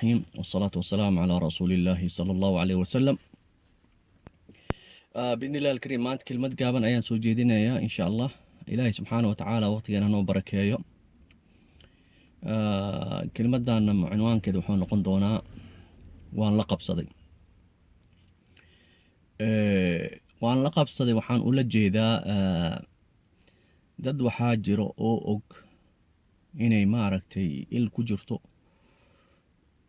الرحيم والصلاة والسلام على رسول الله صلى الله عليه وسلم. بإذن الله الكريم maanta kelmad gaaban ayaan soo jeedinayaa insha Allah. Ilaahay subxaanahu wa tacaala waqtigeena noo barakeeyo. Kelmadan cinwaankeeda wuxuu noqon doonaa waan la qabsaday. Waan la qabsaday waxaan ula jeedaa dad waxaa jiro oo og inay maaragtay il ku jirto,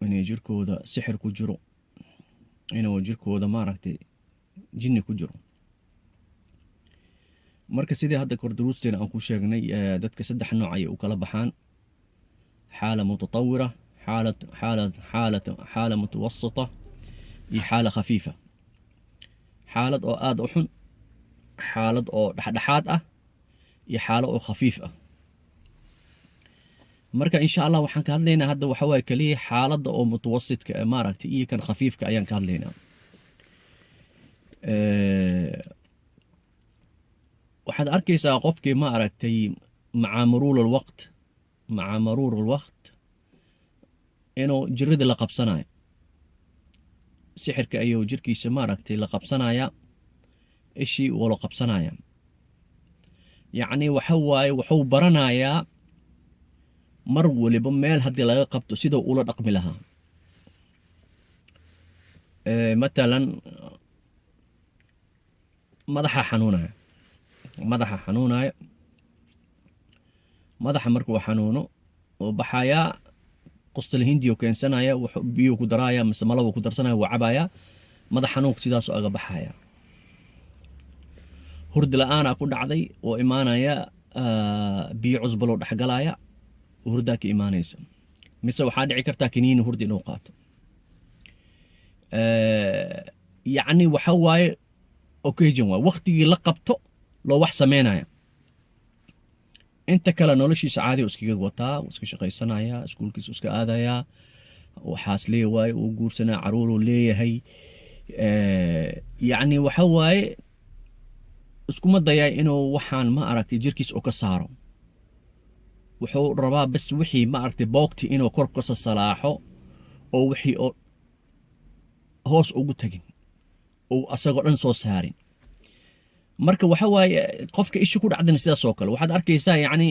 inay jirkooda sixir ku jiro, inuu jirkooda maaragtay jinni ku jiro. marka sidii hadda kor duruusteena aan ku sheegnay dadka saddex nooc ay u kala baxaan: xaala mutatawira, xaala mutawassita iyo xaala khafiifa. xaalad oo aad u xun, xaalad oo dhexdhexaad ah iyo xaalo oo khafiif ah. marka insha Allah waxaan ka hadlaynaa hadda waxa waaye kaliya xaaladda oo mutawassidka maaragtay iyo kan khafiifka ayaan ka hadlaynaa. waxaad arkaysaa qofkii maaragtay maca maruur alwaqt inuu jirada la qabsanayo, sixirka ayuu jirkiisa maaragtay la qabsanaya, ishii wala qabsanaya. yacni waxa waaye wuxuu baranayaa mar waliba meel haddii laga qabto siduu ula dhaqmi lahaa. matalan madaxa xanuunaya, madaxa markuu xanuuno oo baxayaa qostal hindiyo keensanaya, biyo ku daraya mise malabo ku darsanaya, waa cabaya, madax xanuunka sidaasoo aga baxaya. hurdi la-aanaa ku dhacday oo imaanaya, biyo cusbaloo dhexgalaya, hurdaa ka imaanaysa. mise waxaa dhici kartaa kiniini hurdi inuu qaato. yacni waxa waaye occasion waay, waqtigii la qabto loo wax sameynaya. inta kale noloshiisa caadi iskaga wataa, iska shaqaysanaya, iskuulkiisa iska aadaya, waxaas leeyahay, uu guursanaa, caruuruu leeyahay. yacni waxa waaye iskuma dayaa inuu waxaan ma aragtay jirkiisa oo ka saaro. wuxuu rabaa bas wixii ma aragtay boogti inuu kor ka salaaxo oo wixii oo hoos ugu tagin oo asagoo dhan soo saarin. marka waxa waaye qofka ishi ku dhacdana sidaas oo kale waxaad arkaysaa. yacni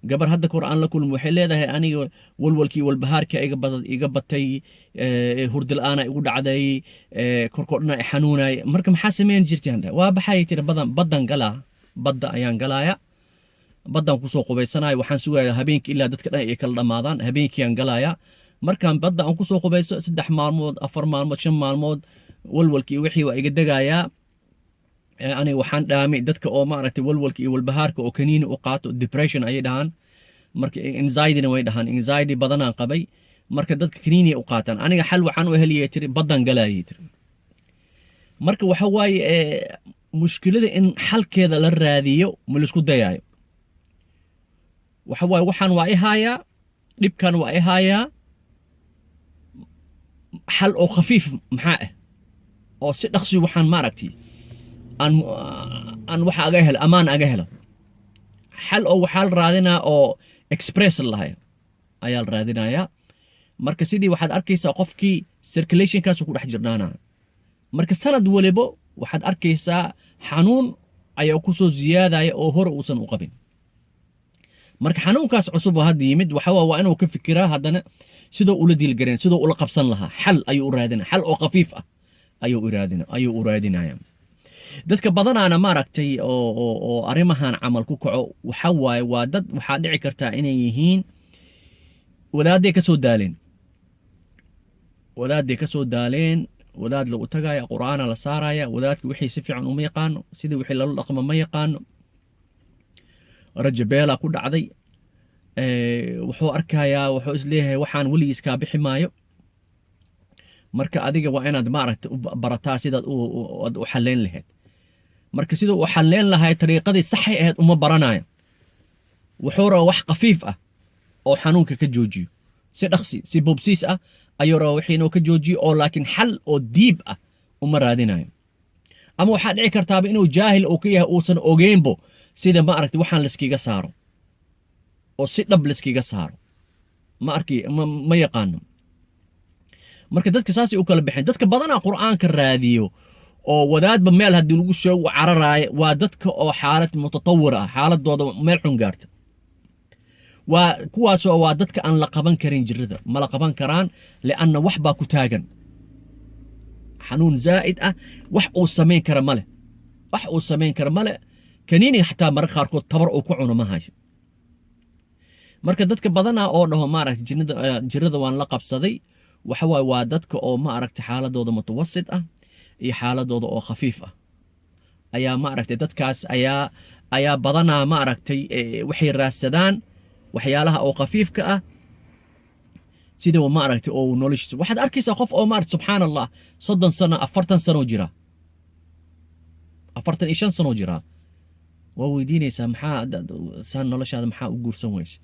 gabar hadda kor aan la kulmo waxay leedahay aniga walwalkii walbahaarka iga batay, hurdi la-aana igu dhacday, korkoo dhana i xanuunay. marka maxaa sameyn jirtaan? waa baxay tiri baddan galaa, badda ayaan galaaya, baddan kusoo qubaysanaya, waxaan sugayaa habeenkii ilaa dadka dhan ay kala dhammaadaan, habeenkii aan galaaya. markaan badda aan kusoo qubayso 3 maalmood 4 maalmood 5 maalmood walwalkii wixii waa iga degayaa. aniga waxaan dhaamay dadka oo maaragtay walwalka iyo walbahaarka oo kaniini u qaato, depression ayay dhahaan. marka anxiety-na way dhahaan, anxiety badanaan qabay. marka dadka kaniini u qaataan. aniga xal waxaan u heliyay tiri baddan galaayay tiri. marka waxa waaye mushkilada in xalkeeda la raadiyo ma laisku dayaayo. waxa waaye waxaan waa i haayaa, dhibkan waa i haayaa, xal oo khafiif maxaa ah oo si dhaqsi waxaan maaragtay aan waxa aga helo, amaan aga helo. xal oo waxaa la raadinaa oo express lahay ayaa la raadinayaa. marka sidii waxaad arkaysaa qofkii circulationkaasu ku dhex jirnaana. marka sanad waliba waxaad arkaysaa xanuun ayaa ku soo ziyaadaya oo hore uusan u qabin. marka xanuunkaas cusub oo hadda yimid waxa waa inuu ka fikiraa haddana sidoo ula diilgareen, sidoo ula qabsan lahaa. xal ayuu u raadinaya, xal oo khafiif ah ayuu u raadinaya. dadka badanaana maaragtay oo arrimahan camal ku kaco waxa waaye waa dad waxaa dhici kartaa inay yihiin wadaaday ka soo daaleen, wadaad lagu tagaya, qur'aana la saaraya, wadaadka wixii si fiican uma yaqaano, sidii wixii lala dhaqmo ma yaqaano, rajabeela ku dhacday. wuxuu arkayaa, wuxuu isleeyahay waxaan weligiis kaa bixi maayo. marka adiga waa inaad maaragtay barataa sidaad u xalleyn lahayd. marka siduu u xalleyn lahay dariiqadii saxay ahayd uma baranayo. wuxuu rabaa wax khafiif ah oo xanuunka ka joojiyo, si dhaqsi, si bobsiis ah ayuu rabaa wixii inuu ka joojiyo, oo laakiin xal oo diib ah uma raadinayo. ama waxaa dhici kartaaba inuu jaahil uu ka yahay, uusan ogeynbo sida ma aragtay waxaan layskiga saaro oo si dhab layskiga saaro ma yaqaano. marka dadka saasay u kala bixeen dadka badanaa qur'aanka raadiyo oo wadaadba meel haddii lagu sheego cararaayo waa dadka oo xaalad mutatawir ah xaaladooda meel xun gaarta waa kuwaasoo waa dadka aan la qaban karin jirrada ma la qaban karaan lianna wax baa ku taagan xanuun zaa'id ah wax uu samayn kara male wax uu samayn kara male kaniini xataa mararka qaarkood tabar uu ku cuno ma hayo marka dadka badanaa oo dhaho maaragta jirrada waan la qabsaday waxa waaye waa dadka oo maaragta xaaladooda mutawasit ah iyo xaaladooda oo khafiif ah ayaa maaragtay dadkaas ayaa badanaa maaragtay waxay raadsadaan waxyaalaha oo khafiifka ah sida maaragtay oo noloshiisa waxaad arkaysaa qof oo maaragtay subxaan allah 30 sano 40 sano jira 45 sano jira waa weydiinaysaa maxaa saan noloshaada maxaa u guursan weyse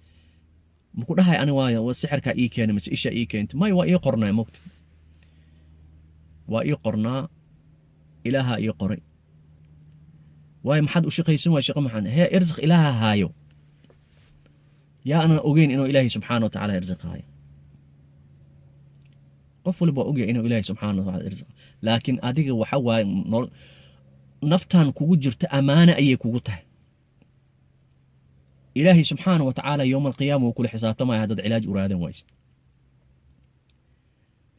maku dhahay ani waayo sixirkaa ii keenay mise isha ii keentay may waa ii qornaa mogta waa ii qornaa ilaahaa ii qoray waayo maxaad u shaqaysan waay shaqo maxaan hee irsiq ilaaha haayo yaa aanan ogeyn inuu ilaahay subxaana wa tacaala irsiq haayo qof waliba waa ogyahay inuu ilaahay subxaana wa tacaala irsiq laakiin adiga waxa waaye naftan kugu jirta ammaana ayay kugu tahay ilaahay subxaana wa tacaala yowma alqiyaama wuu kula xisaabtamaya haddaad cilaaj u raadan wayse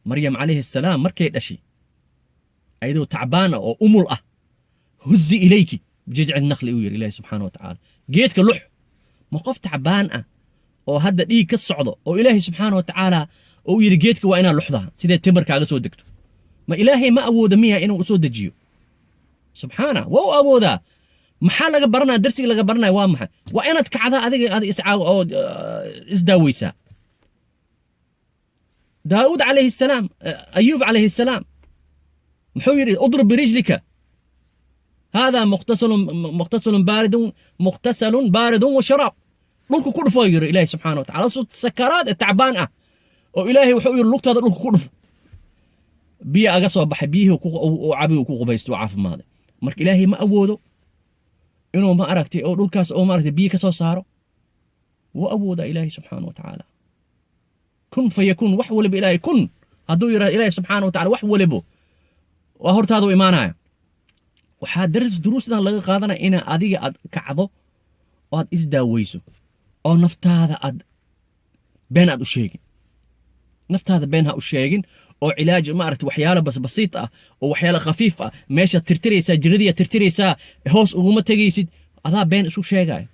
maryam calayhi assalaam markay dhashay ayadoo tacbaan ah oo umul ah huzi ilayki bijizci nakli uu yidhi ilaahay subxaana wa tacaala geedka lux ma qof tacbaan ah oo hadda dhiig ka socdo oo ilaahay subxaana wa tacaala uu yidhi geedka waa inaad luxdaa sidee timarkaaga soo degto ma ilaahay ma awooda miya inuu u soo dejiyo subxaana waa u awoodaa maxaa laga baranaya darsiga laga baranaya waa maxay waa inaad kacdaa adiga iscaago oo isdaaweysaa daawud calayhi salaam ayuub calayhi salaam muxuu yidhi udrib birijlika haadaa muqtasalun baaridun wa sharaab dhulku ku dhufo yidhi ilaahi subxaana wa tacala sakaraad tacbaan ah oo ilaahay wuxuu yidhi lugtaada dhulku ku dhufo biyo aga soo baxay biyihii cabigu ku qubaysto caafimaaday marka ilaahay ma awoodo inuu ma aragtay oo dhulkaas oo maaragtay biyo ka soo saaro wuu awoodaa ilaahay subxaana wa tacaala kun fayakun wax waliba ilaahay kun hadduu yidhahdo ilaahay subxaana wa tacala wax walibo waa hortaada u imaanaya waxaa duruusdan laga qaadanaya inaa adiga aad kacdo oo aad isdaaweyso oo naftaada aad been aad u sheegin naftaada been ha u sheegin oo cilaaj maaragtay waxyaalo basiit ah oo waxyaalo khafiif ah meeshaad tirtiraysaa jiradiiad tirtiraysaa hoos uguma tegaysid adaa been isu sheegaya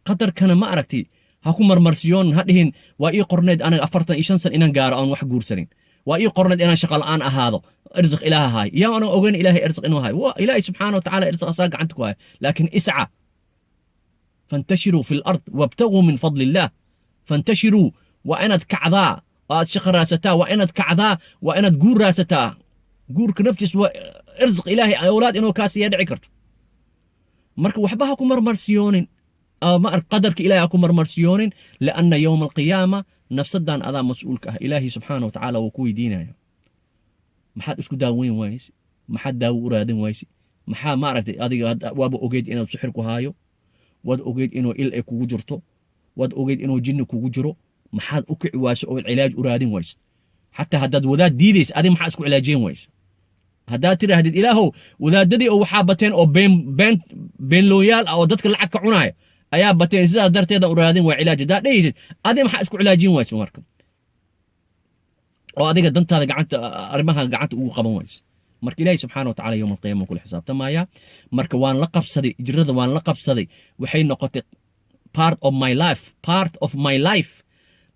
qadarkana ma aragtay ha ku marmarsiyoon ha dhihin waa ii qorneed anaga 45 san inaan gaaro aan wax guursanin waa ii qorneed inaan shaqa la'aan ahaado irsiq ilaaha haay yaa aanan ogeyn ilaahay irsiq inuu haay waa ilaahay subxaana wa tacaala irsiq asaa gacanta ku haya laakiin isca fantashiruu fi lard wabtaguu min fadli illaah fantashiruu waa inaad kacdaa aad shaqo raasataa waa inaad kacdaa waa inaad guur raasataa guurka naftiis waa irsiq ilaahay awlaad inuu kaasiyaa dhici karto marka waxba ha ku marmarsiyoonin qadarka ilaahay ha ku marmarsiyoonin lianna yowma alqiyaama nafsadan adaa mas-uulka ah ilaahay subxaana wa tacaala wuu ku weydiinaya maxaad isku daaweyn wayse maxaad daawo u raadin wayse maxaa maaragtay adiga waaba ogeyd inaad sixir ku haayo waad ogeyd inuu il ay kugu jirto waad ogeyd inuu jinni kugu jiro maxaad u kici wayso oo cilaaj u raadin wayso xataa haddaad wadaad diidaysa adiga maxaa isku cilaajeen wayso haddaad tidhaahdid ilaahow wadaadadii oo waxaa bateen oo beenlooyaal ah oo dadka lacag ka cunaaya ayaa bateen sidaas darteeda u raadin waa cilaaj haddaad dhehaysid adiga maxaa isku cilaajin wayso marka oo adiga dantaada gacanta arrimaha gacanta ugu qaban wayso marka ilaahay subxaana wa tacaala yowma alqiyaama kula xisaabtamaya marka waan la qabsaday jirrada waan la qabsaday waxay noqotay part of my life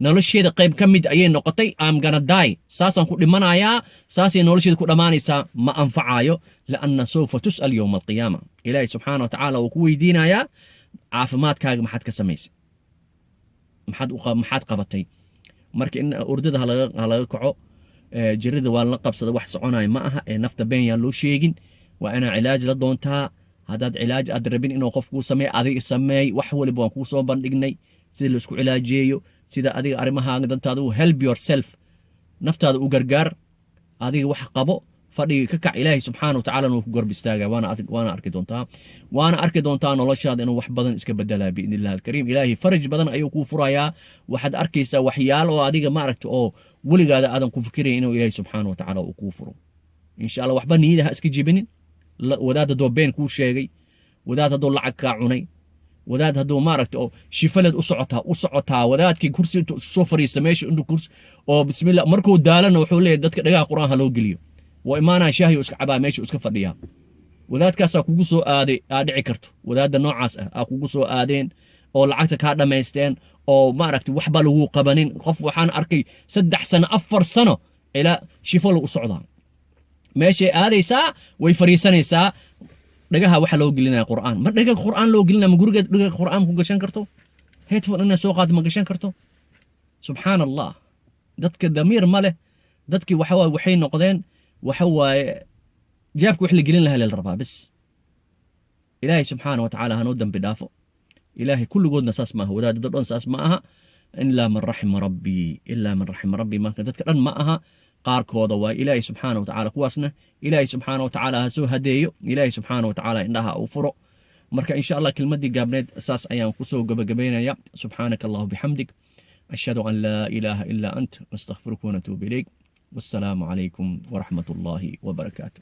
nolosheeda qayb ka mid ayay noqotay am gonna die saasaan ku dhimanayaa saasay nolosheeda ku dhammaanaysaa ma anfacayo lianna sawfa tus'al yowma alqiyaama ilaahay subxaana wa tacaala wuu ku weydiinayaa caafimaadkaaga maxaad ka samaysay maxaad qabatay marka in urdada ha laga kaco jirrada waa la qabsada wax soconaya ma aha ee nafta been yaan loo sheegin waa inaa cilaaj la doontaa haddaad cilaaj aad rabin inuu qof kuu sameey adiga sameey wax waliba waan kuu soo bandhignay sida laisku cilaajeeyo sida adiga arrimahaaga dantaada u help yourself naftaada u gargaar adiga wax qabo fadhiga ka kac ilaahay subxaana watacaala inuu ku garb istaagaa waana arki doontaa noloshaada inuu wax badan iska bedelaa biidni illahi alkariim ilaahay faraj badan ayuu kuu furayaa waxaad arkaysaa waxyaalo oo adiga maaragta oo weligaada aadan ku fikirayn inuu ilaahay subxaana watacaala uu kuu furo insha allah waxba niyada ha iska jibinin wadaad hadduu been kuu sheegay wadaad hadduu lacag kaa cunay wadaad hadduu maaragta oo shifaleed u socotaa wadaadkii kursi intuu isku soo fariista meesha intuu kursi oo bismillah markuu daalana wuxuu leeyahay dadka dhagaha qur-aan ha loo geliyo waa imaanaa shaahi iska cabaa meesha iska fadhiyaa wadaadkaasaa kugu soo aaday aa dhici karto wadaadda noocaas ah aa kugu soo aadeen oo lacagta kaa dhammaysteen oo maaragta waxba lagu qabanin qof waxaan arkay 3 sano 4 sano ilaa shifo lagu socdaa meeshay aadaysaa way fariisanaysaa dhagaha waxa loo gelinaya qur'aan ma dhaga qur'aan loo gelinaya ma gurigeed dhaga qur'aan ku gashan karto headphone inaa soo qaad ma gashan karto subxaanallah dadka damiir ma leh dadkii waxay noqdeen waxa waaye jaabka wax la gelin lahaa la rabaa bas ilaahay subxaana watacaala hanoo dambi dhaafo ilaahay kulligoodna saas maaha wadaadada dhan saas ma aha ilaa man raxima rabbii marka dadka dhan ma aha qaarkooda waa ilaahay subxaana watacaala kuwaasna ilaahay subxaana watacaala ha soo hadeeyo ilaahay subxaana watacaala indhaha uu furo marka insha allah kelmadii gaabneed saas ayaan kusoo gabagabaynaya subxaanaka allahu bixamdik ashhadu an laa ilaaha ilaa ant astaghfiruka wanatuubu ilayk wassalaamu calaykum waraxmat ullaahi wabarakaatu